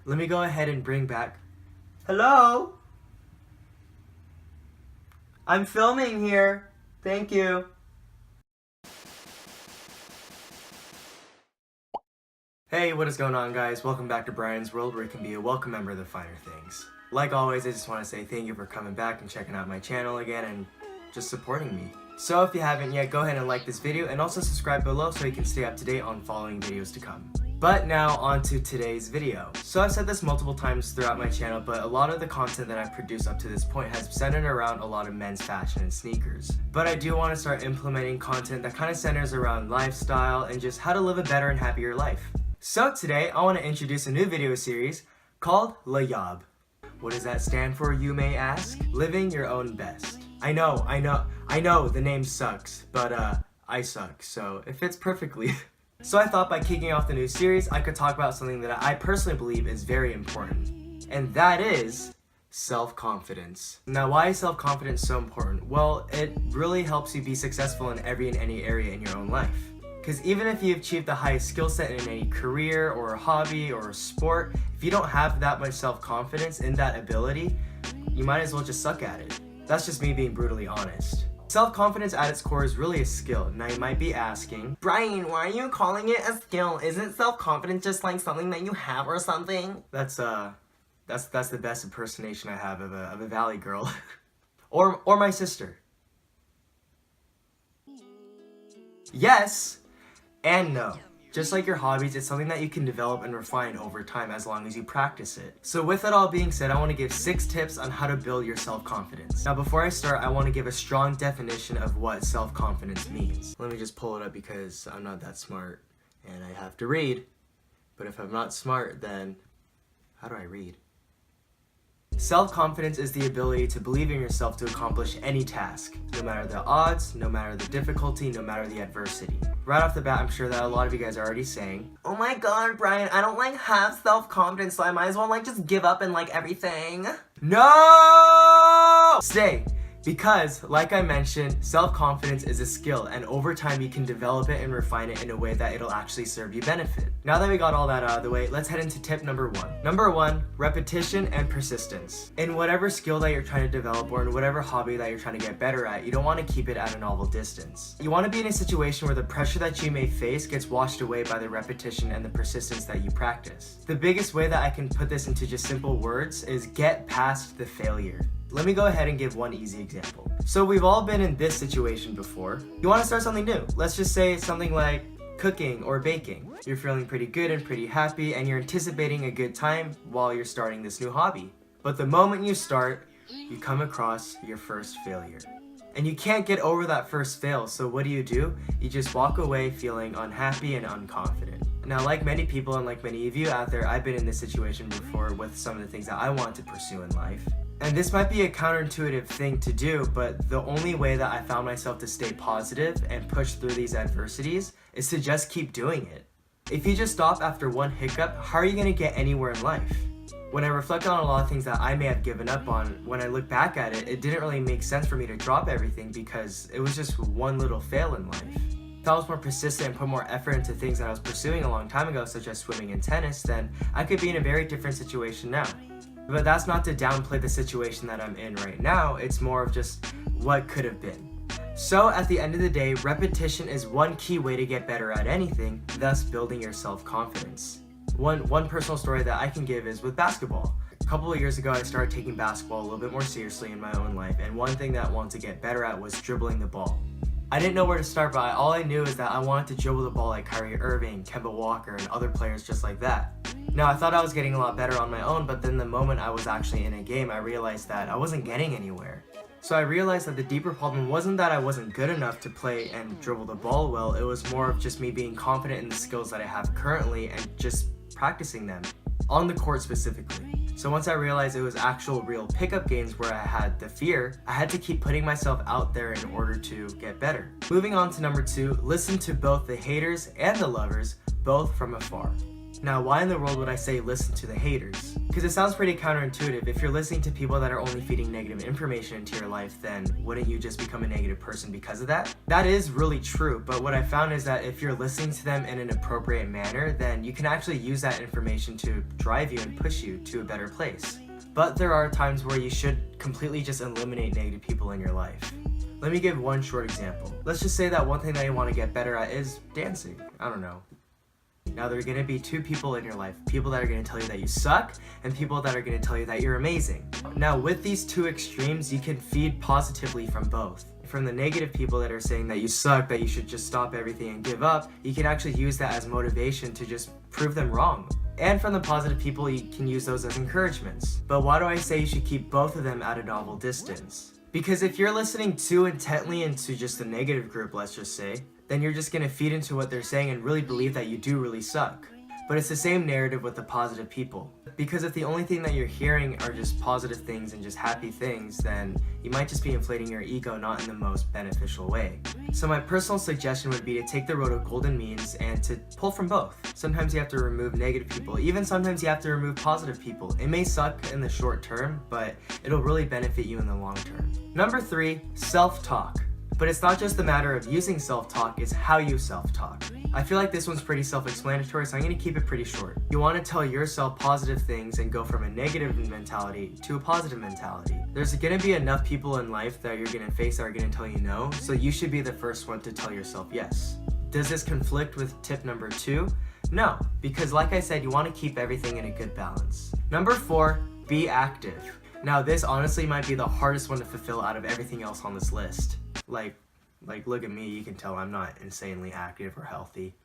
Let me go ahead and bring back... Hello? I'm filming here. Thank you. Hey, what is going on, guys? Welcome back to Brian's World, where you can be a welcome member of the finer things. Like always, I just want to say thank you for coming back and checking out my channel again and just supporting me. So if you haven't yet, go ahead and like this video and also subscribe below so you can stay up to date on following videos to come. But now on to today's video. So I've said this multiple times throughout my channel, but a lot of the content that I've produced up to this point has centered around a lot of men's fashion and sneakers. But I do want to start implementing content that kind of centers around lifestyle and just how to live a better and happier life. So today I want to introduce a new video series called LYOB. What does that stand for, you may ask? Living your own best. I know, the name sucks, but I suck, so it fits perfectly. So I thought by kicking off the new series, I could talk about something that I personally believe is very important, and that is self-confidence. Now, why is self-confidence so important? Well, it really helps you be successful in every and any area in your own life. Because even if you've achieved the highest skill set in any career or a hobby or a sport, if you don't have that much self-confidence in that ability, you might as well just suck at it. That's just me being brutally honest. Self-confidence at its core is really a skill. Now you might be asking, Brian, why are you calling it a skill? Isn't self-confidence just like something that you have or something? That's the best impersonation I have of a valley girl. or my sister. Yes. And no. Just like your hobbies, it's something that you can develop and refine over time as long as you practice it. So with that all being said, I want to give 6 tips on how to build your self-confidence. Now before I start, I want to give a strong definition of what self-confidence means. Let me just pull it up because I'm not that smart and I have to read. But if I'm not smart, then how do I read? Self-confidence is the ability to believe in yourself to accomplish any task, no matter the odds, no matter the difficulty, no matter the adversity. Right off the bat, I'm sure that a lot of you guys are already saying, oh my god, Brian, I don't have self-confidence, so I might as well just give up and everything. No! Stay. Because, like I mentioned, self-confidence is a skill, and over time you can develop it and refine it in a way that it'll actually serve you benefit. Now that we got all that out of the way, let's head into tip number 1. Number 1, repetition and persistence. In whatever skill that you're trying to develop or in whatever hobby that you're trying to get better at, you don't want to keep it at a novel distance. You want to be in a situation where the pressure that you may face gets washed away by the repetition and the persistence that you practice. The biggest way that I can put this into just simple words is get past the failure. Let me go ahead and give one easy example. So we've all been in this situation before. You want to start something new. Let's just say something like cooking or baking. You're feeling pretty good and pretty happy and you're anticipating a good time while you're starting this new hobby. But the moment you start, you come across your first failure. And you can't get over that first fail, so what do? You just walk away feeling unhappy and unconfident. Now, like many people and like many of you out there, I've been in this situation before with some of the things that I want to pursue in life. And this might be a counterintuitive thing to do, but the only way that I found myself to stay positive and push through these adversities is to just keep doing it. If you just stop after one hiccup, how are you going to get anywhere in life? When I reflect on a lot of things that I may have given up on, when I look back at it, it didn't really make sense for me to drop everything because it was just one little fail in life. If I was more persistent and put more effort into things that I was pursuing a long time ago, such as swimming and tennis, then I could be in a very different situation now. But that's not to downplay the situation that I'm in right now, it's more of just what could have been. So at the end of the day, repetition is one key way to get better at anything, thus building your self-confidence. One personal story that I can give is with basketball. A couple of years ago, I started taking basketball a little bit more seriously in my own life, and one thing that I wanted to get better at was dribbling the ball. I didn't know where to start, but all I knew is that I wanted to dribble the ball like Kyrie Irving, Kemba Walker, and other players just like that. Now, I thought I was getting a lot better on my own, but then the moment I was actually in a game, I realized that I wasn't getting anywhere. So I realized that the deeper problem wasn't that I wasn't good enough to play and dribble the ball well, it was more of just me being confident in the skills that I have currently and just practicing them, on the court specifically. So once I realized it was actual real pickup games where I had the fear, I had to keep putting myself out there in order to get better. Moving on to number 2, listen to both the haters and the lovers, both from afar. Now, why in the world would I say listen to the haters? Because it sounds pretty counterintuitive. If you're listening to people that are only feeding negative information into your life, then wouldn't you just become a negative person because of that? That is really true, but what I found is that if you're listening to them in an appropriate manner, then you can actually use that information to drive you and push you to a better place. But there are times where you should completely just eliminate negative people in your life. Let me give one short example. Let's just say that one thing that you want to get better at is dancing. I don't know. Now there are going to be two people in your life, people that are going to tell you that you suck and people that are going to tell you that you're amazing. Now with these two extremes, you can feed positively from both. From the negative people that are saying that you suck, that you should just stop everything and give up, you can actually use that as motivation to just prove them wrong. And from the positive people, you can use those as encouragements. But why do I say you should keep both of them at a novel distance? Because if you're listening too intently into just the negative group, let's just say, then you're just going to feed into what they're saying and really believe that you do really suck. But it's the same narrative with the positive people. Because if the only thing that you're hearing are just positive things and just happy things, then you might just be inflating your ego not in the most beneficial way. So my personal suggestion would be to take the road of golden means and to pull from both. Sometimes you have to remove negative people, even sometimes you have to remove positive people. It may suck in the short term, but it'll really benefit you in the long term. Number 3, self-talk. But it's not just a matter of using self-talk, it's how you self-talk. I feel like this one's pretty self-explanatory, so I'm going to keep it pretty short. You want to tell yourself positive things and go from a negative mentality to a positive mentality. There's going to be enough people in life that you're going to face that are going to tell you no, so you should be the first one to tell yourself yes. Does this conflict with tip number 2? No, because like I said, you want to keep everything in a good balance. Number 4, be active. Now this honestly might be the hardest one to fulfill out of everything else on this list. Like look at me, you can tell I'm not insanely active or healthy.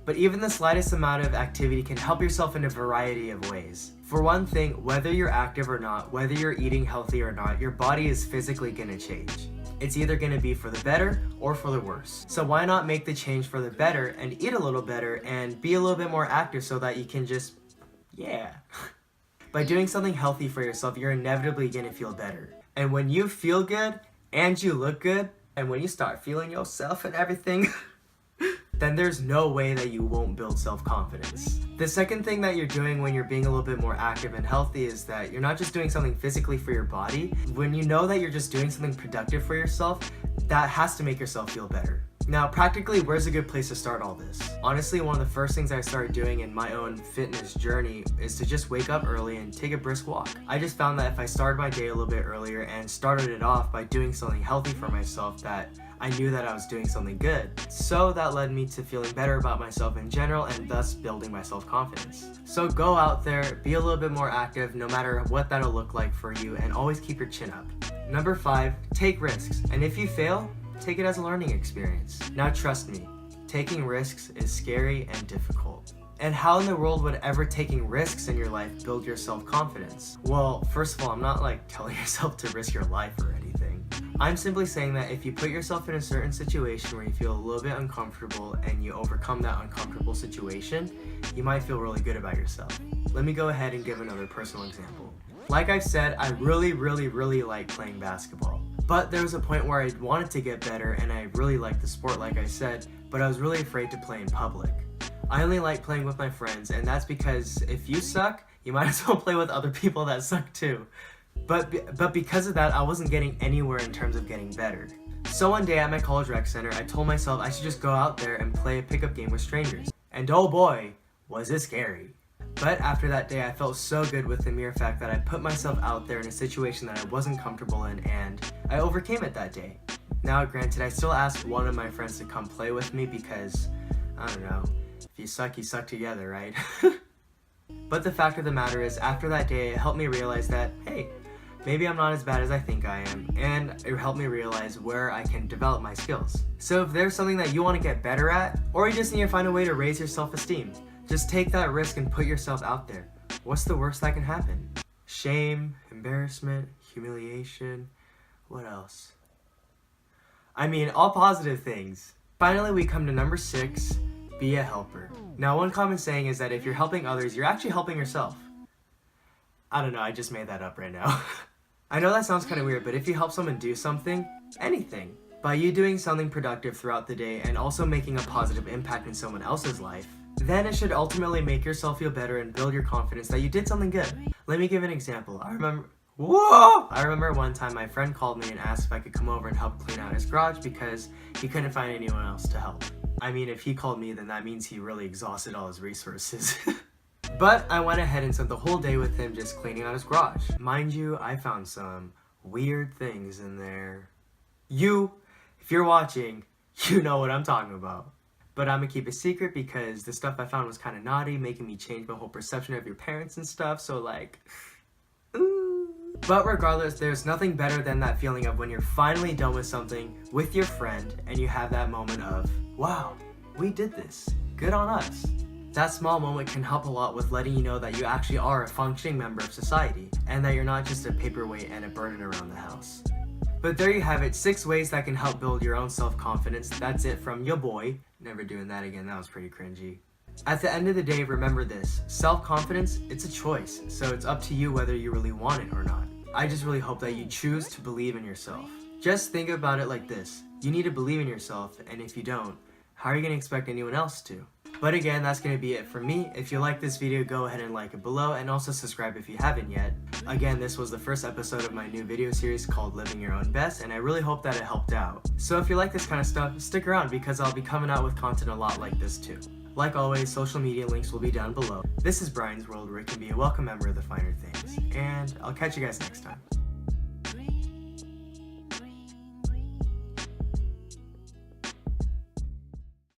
But even the slightest amount of activity can help yourself in a variety of ways. For one thing, whether you're active or not, whether you're eating healthy or not, your body is physically going to change. It's either going to be for the better or for the worse. So why not make the change for the better and eat a little better and be a little bit more active so that you can just, yeah. By doing something healthy for yourself, you're inevitably going to feel better. And when you feel good and you look good, and when you start feeling yourself and everything, then there's no way that you won't build self-confidence. The second thing that you're doing when you're being a little bit more active and healthy is that you're not just doing something physically for your body. When you know that you're just doing something productive for yourself, that has to make yourself feel better. Now, practically, where's a good place to start all this? Honestly, one of the first things I started doing in my own fitness journey is to just wake up early and take a brisk walk. I just found that if I started my day a little bit earlier and started it off by doing something healthy for myself, that I knew that I was doing something good. So that led me to feeling better about myself in general and thus building my self-confidence. So go out there, be a little bit more active no matter what that'll look like for you, and always keep your chin up. Number 5, take risks. And if you fail, take it as a learning experience. Now trust me, taking risks is scary and difficult. And how in the world would ever taking risks in your life build your self-confidence? Well, first of all, I'm not telling yourself to risk your life or anything. I'm simply saying that if you put yourself in a certain situation where you feel a little bit uncomfortable and you overcome that uncomfortable situation, you might feel really good about yourself. Let me go ahead and give another personal example. Like I've said, I really like playing basketball. But there was a point where I wanted to get better and I really liked the sport, like I said, but I was really afraid to play in public. I only like playing with my friends, and that's because if you suck, you might as well play with other people that suck too. But because of that, I wasn't getting anywhere in terms of getting better. So one day at my college rec center, I told myself I should just go out there and play a pickup game with strangers. And oh boy, was it scary. But after that day, I felt so good with the mere fact that I put myself out there in a situation that I wasn't comfortable in, and I overcame it that day. Now, granted, I still asked one of my friends to come play with me because, I don't know, if you suck together, right? But the fact of the matter is, after that day, it helped me realize that, hey, maybe I'm not as bad as I think I am, and it helped me realize where I can develop my skills. So if there's something that you want to get better at, or you just need to find a way to raise your self-esteem, just take that risk and put yourself out there. What's the worst that can happen? Shame, embarrassment, humiliation, what else? I mean, all positive things. Finally, we come to number 6, be a helper. Now, one common saying is that if you're helping others, you're actually helping yourself. I don't know, I just made that up right now. I know that sounds kind of weird, but if you help someone do something, anything, by you doing something productive throughout the day and also making a positive impact in someone else's life, then it should ultimately make yourself feel better and build your confidence that you did something good. Let me give an example. I remember one time my friend called me and asked if I could come over and help clean out his garage because he couldn't find anyone else to help. I mean, if he called me, then that means he really exhausted all his resources. But I went ahead and spent the whole day with him just cleaning out his garage. Mind you, I found some weird things in there. If you're watching, you know what I'm talking about. But I'm gonna keep it secret because the stuff I found was kind of naughty, making me change my whole perception of your parents and stuff, so like, ooh. But regardless, there's nothing better than that feeling of when you're finally done with something with your friend and you have that moment of, wow, we did this, good on us. That small moment can help a lot with letting you know that you actually are a functioning member of society and that you're not just a paperweight and a burden around the house. But there you have it, 6 ways that can help build your own self-confidence. That's it from your boy. Never doing that again, that was pretty cringy. At the end of the day, remember this, self-confidence, it's a choice, so it's up to you whether you really want it or not. I just really hope that you choose to believe in yourself. Just think about it like this, you need to believe in yourself, and if you don't, how are you going to expect anyone else to? But again, that's going to be it from me. If you like this video, go ahead and like it below and also subscribe if you haven't yet. Again, this was the first episode of my new video series called Living Your Own Best, and I really hope that it helped out. So if you like this kind of stuff, stick around because I'll be coming out with content a lot like this too. Like always, social media links will be down below. This is Brian's World, where you can be a welcome member of the finer things, and I'll catch you guys next time.